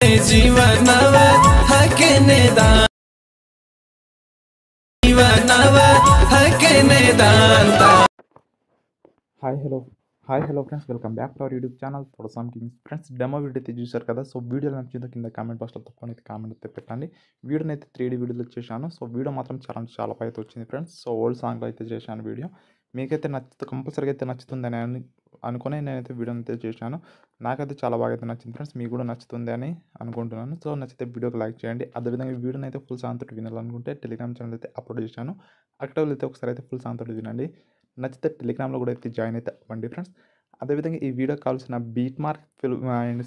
जीवनव हकेने दान जीवनव हकेने दान hi hello friends, welcome back to our YouTube channel for some Kings. Friends, demo video అయితే చూశారు కదా. సో వీడియో నచ్చిందో కింద కామెంట్ బాక్స్లో తప్పకుండా అయితే కామెంట్ అయితే పెట్టండి. వీడియోని అయితే 3D వీడియోలో చేశాను. సో వీడియో మాత్రం చాలా బాగా అయితే వచ్చింది ఫ్రెండ్స్. సో ఓల్డ్ సాంగ్లో అయితే చేశాను వీడియో. మీకైతే కంపల్సరీగా అయితే నచ్చుతుందని అనుకుని నేనైతే వీడియోని అయితే చేశాను. నాకైతే చాలా బాగా అయితే నచ్చింది ఫ్రెండ్స్. మీకు కూడా నచ్చుతుంది అని అనుకుంటున్నాను. సో నచ్చితే వీడియోకి లైక్ చేయండి. అదేవిధంగా వీడియోని అయితే ఫుల్ సాంగ్ తోటి వినాలనుకుంటే టెలిగ్రామ్ ఛానల్ అయితే అప్లోడ్ చేశాను. అక్కడ అయితే ఒకసారి అయితే ఫుల్ సాంగ్ తోటి వినండి. నచ్చితే టెలిగ్రామ్లో కూడా అయితే జాయిన్ అయితే అవ్వండి ఫ్రెండ్స్. అదేవిధంగా ఈ వీడియోకి కావాల్సిన beat mark film and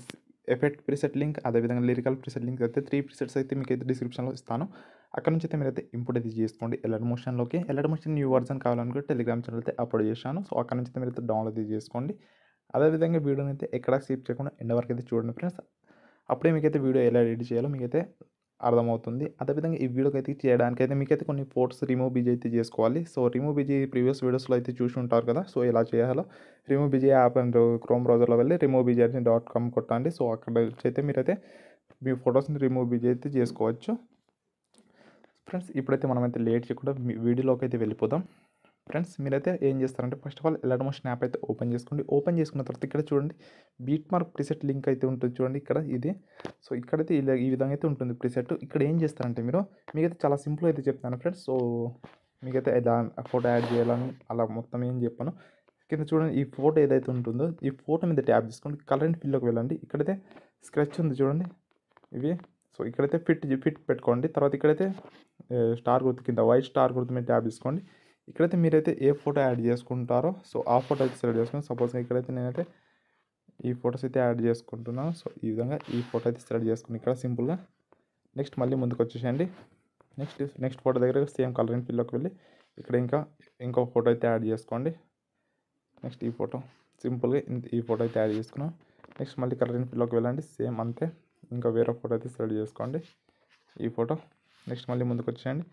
effect preset link, అదేవిధంగా లిరికల్ ప్రిసెట్ లింక్ అయితే 3 ప్రిసెట్స్ అయితే మీకు అయితే డిస్క్రిప్షన్లో ఇస్తాను. అక్కడ నుంచి అయితే మీరైతే ఇంపోర్ట్ అయితే చేసుకోండి. ఎలర్ట్ మోషన్లోకి. ఎలర్ట్ మోషన్ న్యూ వర్జన్ కావాలనుకుంటే టెలిగ్రామ్ ఛానల్ అయితే అప్లోడ్ చేశాను. సో అక్కడ నుంచి అయితే మీరైతే డౌన్లోడ్ అయితే చేసుకోండి. అదేవిధంగా వీడియోని అయితే ఎక్కడ స్కిప్ చేయకుండా ఎండ్ వరకు అయితే చూడండి ఫ్రెండ్స్. అప్పుడే మీకైతే వీడియో ఎలా ఎడిట్ చేయాలో మీకైతే అర్థమవుతుంది. అదేవిధంగా ఈ వీడియోకి అయితే చేయడానికి అయితే మీకైతే కొన్ని ఫోటోస్ రిమూవ్ బీజీ అయితే చేసుకోవాలి. సో రిమూవ్ బీజీ ప్రీవియస్ వీడియోస్లో అయితే చూసి ఉంటారు కదా. సో ఎలా చేయాలో remove B G app and Chrome బ్రౌజర్లో వెళ్ళి removebg.com కొట్టండి. సో అక్కడ అయితే మీరైతే మీ ఫొటోస్ని రిమూవ్ బీజీ అయితే చేసుకోవచ్చు ఫ్రెండ్స్. ఇప్పుడైతే మనమైతే లేట్ చేయకుండా వీడియోలోకి అయితే వెళ్ళిపోదాం ఫ్రెండ్స్. మీరైతే ఏం చేస్తారంటే first of all alert motion app అయితే ఓపెన్ చేసుకోండి. ఓపెన్ చేసుకున్న తర్వాత ఇక్కడ చూడండి బీట్ మార్క్ ప్రిసెట్ లింక్ అయితే ఉంటుంది చూడండి ఇక్కడ ఇది. సో ఇక్కడైతే ఈ విధంగా అయితే ఉంటుంది ప్రిసెట్. ఇక్కడ ఏం చేస్తారంటే మీకైతే చాలా సింపుల్ అయితే చెప్తాను ఫ్రెండ్స్. సో మీకైతే ఎలా ఫోటో యాడ్ చేయాలని అలా మొత్తం ఏం చెప్పాను. కింద చూడండి ఈ ఫోటో ఏదైతే ఉంటుందో ఈ ఫోటో మీద ట్యాప్ చేసుకోండి. కలర్ అండ్ ఫిల్లోకి వెళ్ళండి. ఇక్కడైతే స్క్రెచ్ ఉంది చూడండి ఇవి. సో ఇక్కడైతే ఫిట్ పెట్టుకోండి. తర్వాత ఇక్కడైతే స్టార్ గుర్తు కింద వైట్ స్టార్ గుర్తు మీద ట్యాప్ తీసుకోండి. ఇక్కడైతే మీరైతే ఏ ఫోటో యాడ్ చేసుకుంటారో సో ఆ ఫోటో అయితే సెలెక్ట్ చేసుకోండి. సపోజ్గా ఇక్కడైతే నేనైతే ఈ ఫొటోస్ అయితే యాడ్ చేసుకుంటున్నాను. సో ఈ విధంగా ఈ ఫోటో అయితే సెలెక్ట్ చేసుకుని ఇక్కడ సింపుల్గా నెక్స్ట్ మళ్ళీ ముందుకు వచ్చేసేయండి. నెక్స్ట్ ఫోటో దగ్గర సేమ్ కలర్ అండ్ ఫిల్లోకి వెళ్ళి ఇక్కడ ఇంకో ఫోటో అయితే యాడ్ చేసుకోండి. నెక్స్ట్ ఈ ఫోటో సింపుల్గా ఈ ఫోటో అయితే యాడ్ చేసుకున్నాం. నెక్స్ట్ మళ్ళీ కలర్ అండ్ ఫిల్లోకి వెళ్ళండి. సేమ్ అంతే ఇంకా వేరే ఫోటో అయితే సెలెక్ట్ చేసుకోండి ఈ ఫోటో. నెక్స్ట్ మళ్ళీ ముందుకు వచ్చేయండి.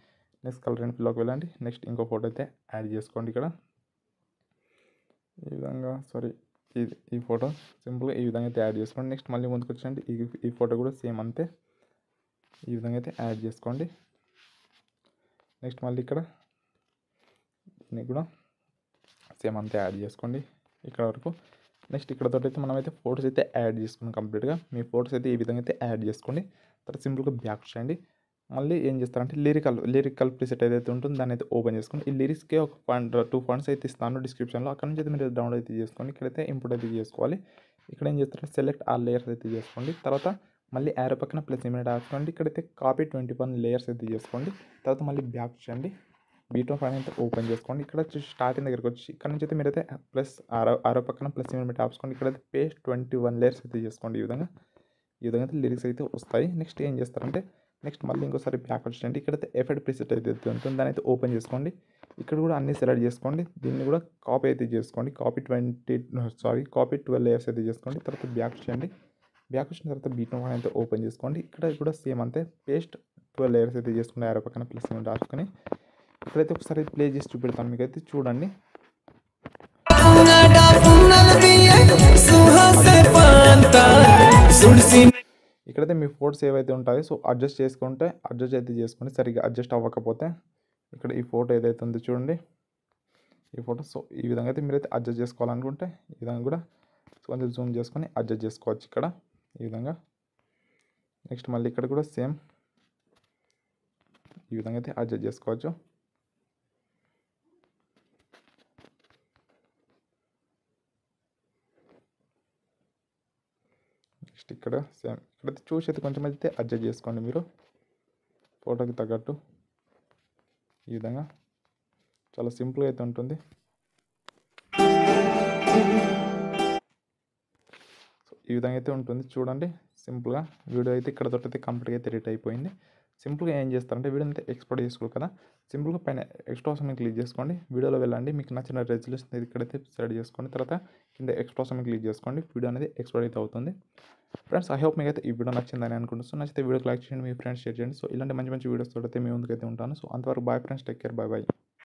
నెక్స్ట్ కలర్ అండ్ ఫిల్లోకి వెళ్ళండి. నెక్స్ట్ ఇంకో ఫోటో అయితే యాడ్ చేసుకోండి ఇక్కడ ఈ విధంగా. ఈ ఫోటో సింపుల్గా ఈ విధంగా అయితే యాడ్ చేసుకోండి. నెక్స్ట్ మళ్ళీ ముందుకు వచ్చేయండి. ఈ ఫోటో కూడా సేమ్ అంతే ఈ విధంగా అయితే యాడ్ చేసుకోండి. నెక్స్ట్ మళ్ళీ ఇక్కడ దీన్ని కూడా సేమ్ అంతే యాడ్ చేసుకోండి ఇక్కడ వరకు. నెక్స్ట్ ఇక్కడతో అయితే మనమైతే ఫోటోస్ అయితే యాడ్ చేసుకున్నాం కంప్లీట్గా. మీ ఫోటోస్ అయితే ఈ విధంగా అయితే యాడ్ చేసుకోండి. తర్వాత సింపుల్గా బ్యాక్ చేయండి. మళ్ళీ ఏం చేస్తారంటే లిరికల్ ప్రిసెట్ ఏదైతే ఉంటుందో దాన్ని అయితే ఓపెన్ చేసుకోండి. ఈ లిరిక్స్కి ఒక 2 ఫండ్స్ అయితే ఇస్తాను డిస్క్రిప్షన్లో. అక్కడ నుంచి అయితే మీరు డౌన్లోడ్ అయితే చేసుకోండి. ఇక్కడైతే ఇంపోర్ట్ అయితే చేసుకోవాలి. ఇక్కడ ఏం చేస్తారంటే సెలెక్ట్ ఆల్ లేయర్స్ అయితే చేసుకోండి. తర్వాత మళ్ళీ యారో పక్కన ప్లస్ ఇమిడియట్ రాసుకోండి. ఇక్కడైతే కాపీ 21 లేయర్స్ అయితే చేసుకోండి. తర్వాత మళ్ళీ బ్యాక్ చేయండి. బీటో ఫైన్ అయితే ఓపెన్ చేసుకోండి. ఇక్కడ వచ్చి స్టార్టింగ్ దగ్గరకు వచ్చి ఇక్కడ నుంచి అయితే మీరైతే ప్లస్ ఆరో పక్కన ప్లస్ ఇమిడియట్ ఆపుకోండి. ఇక్కడైతే పేస్ట్ 21 లేయర్స్ అయితే చేసుకోండి. ఈ విధంగా అయితే లిరిక్స్ అయితే వస్తాయి. నెక్స్ట్ ఏం చేస్తారంటే నెక్స్ట్ మళ్ళీ ఇంకోసారి బ్యాక్ వచ్చేయండి. ఇక్కడైతే ఎఫెక్ట్ ప్రిసెట్ అయితే ఉంటుంది దాన్ని అయితే ఓపెన్ చేసుకోండి. ఇక్కడ కూడా అన్ని సెలెక్ట్ చేసుకోండి. దీన్ని కూడా కాపీ అయితే చేసుకోండి. కాపీ 12 లేయర్స్ అయితే చేసుకోండి. తర్వాత బ్యాక్ చేయండి. బ్యాక్ వచ్చిన తర్వాత బీటో ఫైన్ అయితే ఓపెన్ చేసుకోండి. ఇక్కడ కూడా సేమ్ అంతే పేస్ట్ 12 లేయర్స్ అయితే చేసుకోండి. ఆరో పక్కన ప్లస్ ఇమిడియట్ రాసుకొని ఇక్కడైతే ఒకసారి ప్లే చేసి చూపెడతాను మీకైతే చూడండి. ఇక్కడైతే మీ ఫోటోస్ ఏవైతే ఉంటాయో సో అడ్జస్ట్ అయితే చేసుకోండి. సరిగ్గా అడ్జస్ట్ అవ్వకపోతే ఇక్కడ ఈ ఫోటో ఏదైతే ఉందో చూడండి ఈ ఫోటో. సో ఈ విధంగా అయితే మీరైతే అడ్జస్ట్ చేసుకోవాలనుకుంటే ఈ విధంగా కూడా కొంచెం జూమ్ చేసుకొని అడ్జస్ట్ చేసుకోవచ్చు ఇక్కడ ఈ విధంగా. నెక్స్ట్ మళ్ళీ ఇక్కడ కూడా సేమ్ ఈ విధంగా అయితే అడ్జస్ట్ చేసుకోవచ్చు. నెక్స్ట్ ఇక్కడ సేమ్ ఇక్కడైతే చూసి అయితే కొంచెం అయితే అడ్జస్ట్ చేసుకోండి మీరు ఫోటోకి తగ్గట్టు ఈ విధంగా. చాలా సింపుల్గా అయితే ఉంటుంది. సో ఈ విధంగా అయితే ఉంటుంది చూడండి సింపుల్గా. వీడియో అయితే ఇక్కడ అయితే కంప్లీట్గా అయితే ఎడిట్ అయిపోయింది. సింపుల్గా ఏం చేస్తారంటే వీడియోని అయితే ఎక్స్పోర్ట్ చేసుకోవాలి కదా. సింపుల్గా పైన ఎక్స్ట్రా సమయం క్లిక్ చేసుకోండి. వీడియోలో వెళ్ళండి. మీకు నచ్చిన రెజల్యూషన్ ఇక్కడైతే సెలెక్ట్ చేసుకోండి. తర్వాత కింద ఎక్స్ట్రా సమయం క్లిక్ చేసుకోండి. వీడియో అనేది ఎక్స్పోర్ట్ అయితే అవుతుంది ఫ్రెండ్స్. ఐ హోప్ మీకు అయితే ఈ వీడియో నచ్చిందని అనుకుంటున్నాను. సో నచ్చితే వీడియోకి లైక్ చేయండి, మీ ఫ్రెండ్స్ షేర్ చేయండి. సో ఇలాంటి మంచి వీడియోస్ తోటి అయితే మీ ముందుకైతే ఉంటాను. సో అంతవరకు bye friends, take care, bye.